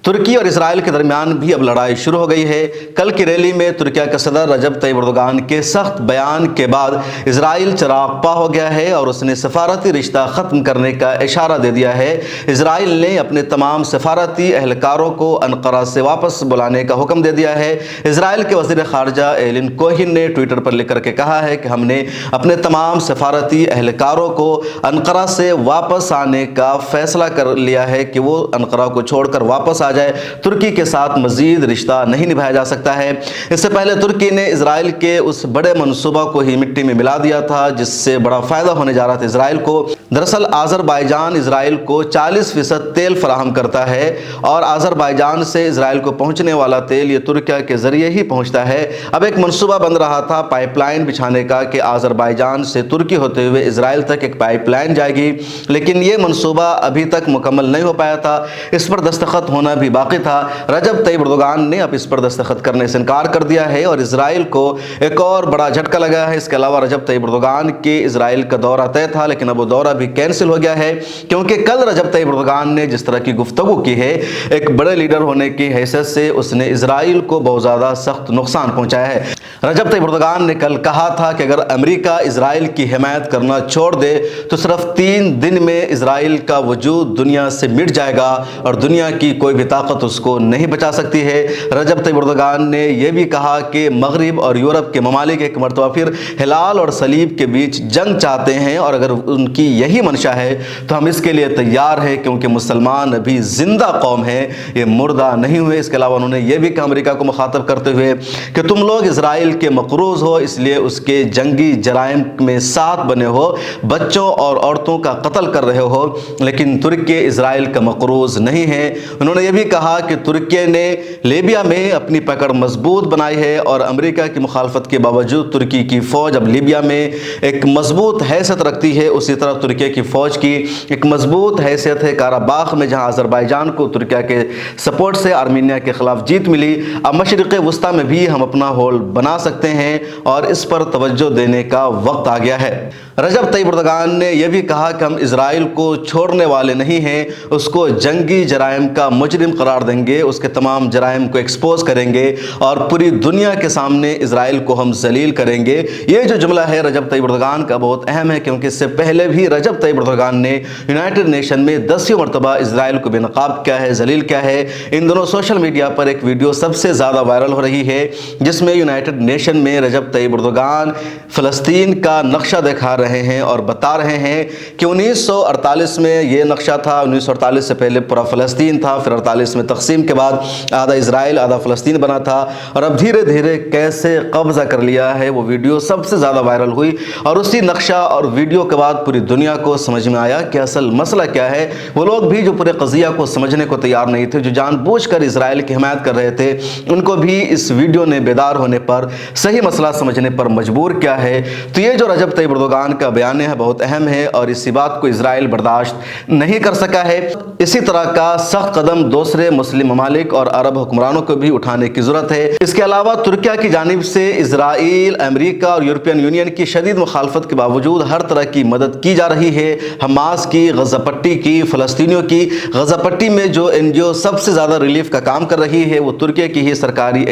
ترکی اور اسرائیل کے درمیان بھی اب لڑائی شروع ہو گئی ہے۔ کل کی ریلی میں ترکیہ کے صدر رجب طیب اردوغان کے سخت بیان کے بعد اسرائیل چراغ ہو گیا ہے اور اس نے سفارتی رشتہ ختم کرنے کا اشارہ دے دیا ہے۔ اسرائیل نے اپنے تمام سفارتی اہلکاروں کو انقرہ سے واپس بلانے کا حکم دے دیا ہے۔ اسرائیل کے وزیر خارجہ ایلن کوہن نے ٹویٹر پر لکھ کر کے کہا ہے کہ ہم نے اپنے تمام سفارتی اہلکاروں کو انقرہ سے واپس آنے کا فیصلہ کر لیا ہے کہ وہ انقرہ کو چھوڑ کر واپس آ جائے۔ ترکی کے ساتھ مزید رشتہ نہیں نبھایا جا سکتا ہے۔ اس سے پہلے ترکی نے اسرائیل کے اس بڑے منصوبہ کو ہی مٹی میں ملا دیا تھا جس سے بڑا فائدہ ہونے جا رہا تھا اسرائیل کو۔ دراصل آذربائیجان اسرائیل کو 40% تیل فراہم کرتا ہے اور آذربائیجان سے اسرائیل کو پہنچنے والا تیل یہ ترکیہ کے ذریعے ہی پہنچتا ہے۔ اب ایک منصوبہ بن رہا تھا پائپ لائن بچھانے کا کہ آذربائیجان سے ترکی ہوتے ہوئے اسرائیل تک ایک پائپ لائن جائے گی، لیکن یہ منصوبہ ابھی تک مکمل نہیں ہو پایا تھا۔ اس پر دستخط ہونا بھی باقی تھا۔ رجب طیب اردوغان نے اب اس پر دستخط کرنے سے انکار کر دیا ہے اور اسرائیل کو ایک اور بڑا جھٹکا لگا ہے۔ اس کے علاوہ رجب طیب اردوغان کے اسرائیل کا دورہ طے تھا، لیکن اب وہ دورہ بھی کینسل ہو گیا ہے، کیونکہ کل رجب طیب اردوغان نے جس طرح کی گفتگو کی ہے، ایک بڑے لیڈر ہونے کی حیثیت سے اس نے اسرائیل کو بہت زیادہ سخت نقصان پہنچایا ہے۔ رجب طیب اردوغان نے کل کہا تھا کہ اگر امریکہ اسرائیل کی حمایت کرنا چھوڑ دے تو صرف 3 دن میں اسرائیل کا وجود دنیا سے مٹ جائے گا اور دنیا کی کوئی بھی طاقت اس کو نہیں بچا سکتی ہے۔ رجب طیب اردوغان نے یہ بھی کہا کہ مغرب اور یورپ کے ممالک ایک مرتبہ پھر ہلال اور صلیب کے بیچ جنگ چاہتے ہیں، اور اگر ان کی یہی منشا ہے تو ہم اس کے لیے تیار ہیں، کیونکہ مسلمان ابھی زندہ قوم ہیں، یہ مردہ نہیں ہوئے۔ اس کے علاوہ انہوں نے یہ بھی کہا امریکہ کو مخاطب کرتے ہوئے کہ تم لوگ اسرائیل کے مقروض ہو، اس لیے اس کے جنگی جرائم میں ساتھ بنے ہو، بچوں اور عورتوں کا قتل کر رہے ہو، لیکن ترکی اسرائیل کا مقروض نہیں ہے۔ انہوں نے یہ بھی کہا کہ ترکی نے لیبیا میں اپنی پکڑ مضبوط بنائی ہے اور امریکہ کی مخالفت کے باوجود ترکی کی فوج اب لیبیا میں ایک مضبوط حیثیت رکھتی ہے۔ اسی طرح ترکی کی فوج کی ایک مضبوط حیثیت ہے کاراباخ میں، جہاں آذربائیجان کو ترکی کے سپورٹ سے آرمینیا کے خلاف جیت ملی۔ اب مشرق وسطیٰ میں بھی ہم اپنا ہول بنا سکتے ہیں اور اس پر توجہ دینے کا وقت آ گیا ہے۔ رجب طیب اردوغان نے یہ بھی کہا کہ ہم اسرائیل کو چھوڑنے والے نہیں ہیں، اس کو جنگی جرائم کا مجرم قرار دیں گے، اس کے تمام جرائم کو ایکسپوز کریں گے اور پوری دنیا کے سامنے اسرائیل کو ہم ذلیل کریں گے۔ یہ جو جملہ ہے رجب طیب اردوغان کا بہت اہم ہے، کیونکہ اس سے پہلے بھی رجب طیب اردوغان نے یونائٹڈ نیشن میں 10 مرتبہ اسرائیل کو بے نقاب کیا ہے، ذلیل کیا ہے۔ ان دونوں سوشل میڈیا پر ایک ویڈیو سب سے زیادہ وائرل ہو رہی ہے، جس میں یونائٹڈ نیشن میں رجب طیب اردوغان فلسطین کا نقشہ دکھا رہے ہیں اور بتا رہے ہیں کہ 1948 میں یہ نقشہ تھا، 1948 سے پہلے پورا فلسطین تھا، پھر 48 میں تقسیم کے بعد آدھا اسرائیل آدھا فلسطین بنا تھا، اور اب دھیرے دھیرے کیسے قبضہ کر لیا ہے۔ وہ ویڈیو سب سے زیادہ وائرل ہوئی اور اسی نقشہ اور ویڈیو کے بعد پوری دنیا کو سمجھ میں آیا کہ اصل مسئلہ کیا ہے۔ وہ لوگ بھی جو پورے قضیہ کو سمجھنے کو تیار نہیں تھے، جو جان بوجھ کر اسرائیل کی حمایت کر رہے تھے، ان کو بھی اس ویڈیو نے بیدار ہونے پر صحیح مسئلہ سمجھنے پر مجبور کیا ہے۔ تو یہ جو رجب طیب اردوغان کا بیان ہے بہت اہم ہے اور اسی بات کو اسرائیل برداشت نہیں کر سکا ہے۔ اسی طرح کا سخت قدم دوسرے مسلم ممالک اور عرب حکمرانوں کو بھی اٹھانے کی ضرورت ہے۔ اس کے علاوہ ترکیہ کی جانب سے اسرائیل، امریکہ اور یورپین یونین کی شدید مخالفت کے باوجود ہر طرح کی مدد کی جا رہی ہے، حماس کی، غزہ پٹی کی، فلسطینیوں کی۔ غزہ پٹی میں جو NGO سب سے زیادہ ریلیف کا کام کر رہی ہے وہ ترکیہ کی ہی سرکاری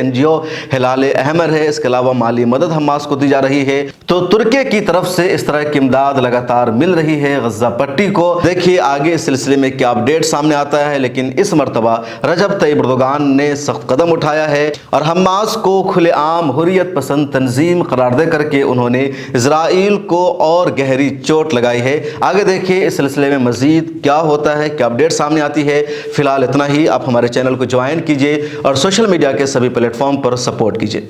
NGO ہلال احمر ہے۔ اس کے علاوہ مالی مدد حماس کو دی جا رہی ہے، تو ترکیہ کی طرف سے اس طرح کی امداد لگاتار مل رہی ہے غزہ پٹی کو۔ دیکھیے آگے اس سلسلے میں کیا اپڈیٹ سامنے آتا ہے، لیکن اس مرتبہ رجب طیب اردوغان نے سخت قدم اٹھایا ہے اور حماس کو کھلے عام حریت پسند تنظیم قرار دے کر کے انہوں نے اسرائیل کو اور گہری چوٹ لگائی ہے۔ آگے دیکھیے اس سلسلے میں مزید کیا ہوتا ہے، کیا اپڈیٹ سامنے آتی ہے۔ فی الحال اتنا ہی۔ آپ ہمارے چینل کو جوائن کیجئے اور سوشل میڈیا کے سبھی پلیٹ فارم پر سپورٹ کیجئے۔